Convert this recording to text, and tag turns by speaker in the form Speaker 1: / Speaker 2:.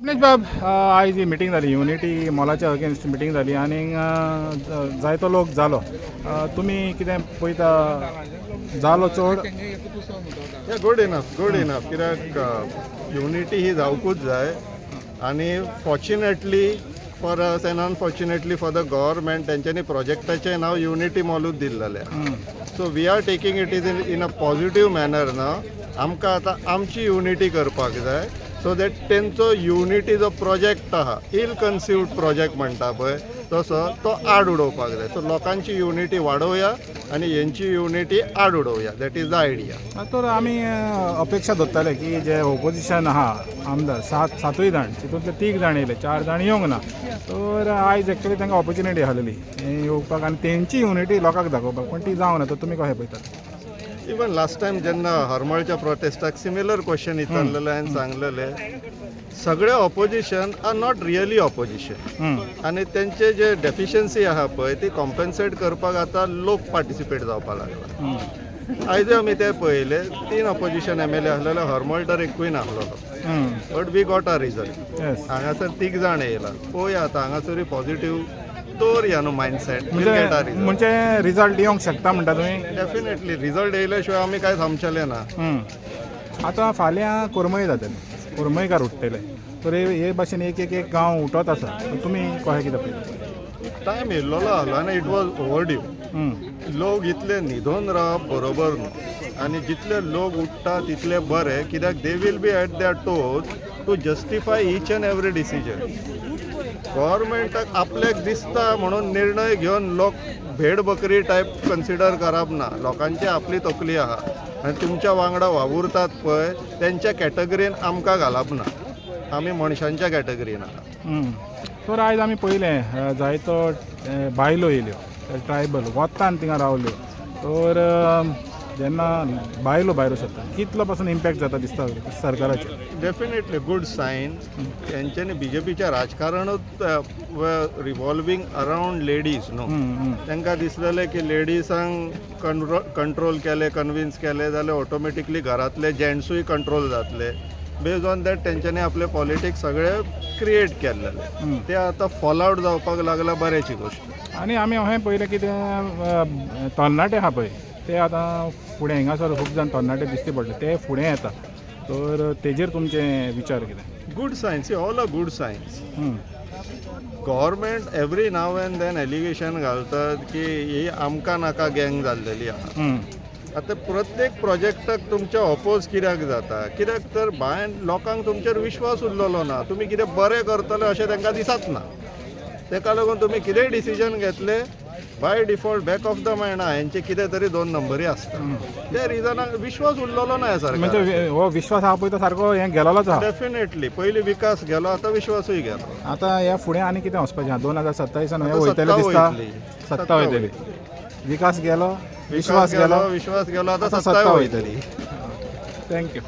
Speaker 1: दिनेश बाब, आयज ही मिटींग जाली, युनिटी मॉलाच्या अगेन्स्ट मिटींग जाली आनी जायतो लोक जालो. तुमी कितें पळयता, जालो चड?
Speaker 2: गुड इनफ कित्याक युनिटी ही जावकूच जाय. आनी fortunately for us and unfortunately for the government तेंच्यांनी प्रोजेक्टाचें नांव युनिटी मॉलूच दिल्लेलें. So we are taking it in a positive manner ना. आमकां आतां आमची युनिटी करपाक जाय, सो दॅट तेंचो युनिटी जो प्रोजेक्ट आहा, इल कन्सिव्ड प्रोजेक्ट म्हणटा पळय तसो तो आड उडोवपाक जाय. सो लोकांची युनिटी वाडोवया आनी हेंची युनिटी आड उडोवया. That is the idea.
Speaker 1: तर आमी अपेक्षा दवरताले की जे ओपोजिशन आहा आमदार सातूय जाण, तितूंतले 3 जाण येयले, 4 जाण येवंक ना. तर आयज एक्चुअली तांकां ऑपॉर्च्युनिटी आसलेली येवपाक आनी तेंची युनिटी लोकांक दाखोवपाक, पण ती जावंक ना. तर तुमी कशें पळयतात?
Speaker 2: इवन लास्ट टायम जेन्ना हरमळच्या प्रोटेस्टाक सिमिलर क्वेश्चन विचारलेले हांवें सांगलेले, सगळे opposition are not really opposition. आनी तेंचे जे डेफिशियन्सी आहा पळय ती कॉम्पेन्सेट करपाक आतां लोक पार्टिसिपेट जावपाक लागला. आयज आमी ते पळयले, 3 ऑपोजिशन MLA आसलेले, हरमळ तर एकूय नासलो. But we got a result. हांगासर 3 जाण येयला. पळोवया आतां हांगासरूय पॉझिटिव्ह दवरया न्हू मायंडसेट.
Speaker 1: म्हणजे रिजल्ट येवंक शकता म्हणटा तुमी?
Speaker 2: डेफिनेटली रिजल्ट येयल्या शिवाय आमी कांय थांबचेले ना.
Speaker 1: आतां फाल्यां कोरमय जातले, कोरमयकार उठतले. तर हे भाशेन एक गांव उठत आसा. तुमी कशें कितें पळयता?
Speaker 2: टायम येयल्लो आसलो आनी इट वॉज ओवरड्यू. लोक इतले न्हिदोन रावप बरोबर न्हू. आनी जितले लोक उठ्ठा तितले बरें, कित्याक they will be at their toes to justify each and every decision. गव्हर्मेंटाक आपल्याक दिसता म्हणून निर्णय घेवन लोक भेड बकरी टायप कन्सिडर करप ना. लोकांची आपली तकली आहा आनी तुमच्या वांगडा वावुरतात पळय तेंच्या कॅटेगरीन आमकां घालप ना. आमी मनशांच्या कॅटेगरीन आहा.
Speaker 1: तर आयज आमी पळयलें जायतो बायलो येयल्यो, ट्रायबल वतान थिंगा रावल्यो. तर जेन्ना बायलो भायर सरता, कितलो पासून इम्पॅक्ट जाता दिसता सरकाराचेर?
Speaker 2: Definitely good sign. तेंच्यांनी BJPचें राजकारणूच रिवॉल्विंग अरावंड लेडीज न्हू. तांकां दिसलेलें की लेडीजांक कंट्रोल केले, कन्विन्स केले जाल्यार ऑटोमॅटिकली घरांतले जेंट्सूय कंट्रोल जातले. बेज ऑन दॅट तेंच्यांनी आपले पॉलिटिक्स सगळे क्रिएट केल्लेले. ते आतां फॉल आवट जावपाक लागला, बऱ्याची गोश्ट.
Speaker 1: आनी आमी अशें पळयलें की ते तरणाटे आहा पळय ते आतां फुडें हिंगासर खूब जाण तरणाटे दिश्टी पडले, ते फुडें येता. तर तेजेर तुमचे विचार कितें?
Speaker 2: Good science, all a good science. Government every now and then allegation घालतात की ही आमकां नाका गँग जाल्लेली आहा. आतां प्रत्येक प्रोजेक्टाक तुमचे ऑपोज कित्याक जाता? कित्याक तर भायर लोकांक तुमचेर विश्वास उरलेलो ना. तुमी कितें बरें करतले अशें तांकां दिसत ना. ताका लागून तुमी कितेंय डिसिजन घेतले by default back of the mind हेंचे कितें तरी 2 नंबरी आसता. त्या रिजनाक विश्वास उरलेलो ना ह्या सरकाराक.
Speaker 1: म्हणजे हो विश्वास आहा पळय तो सारको हें गेलोच आहा.
Speaker 2: डेफिनेटली पयलीं विकास गेलो, आतां विश्वासूय गेलो.
Speaker 1: आतां ह्या फुडें आनी कितें वचपाचें आहा? 2027 हें वयतलें दिसता. सत्ता वयतली. विकास गेलो, विश्वास गेलो,
Speaker 2: आतां सत्ता वयतली.
Speaker 1: थँक्यू.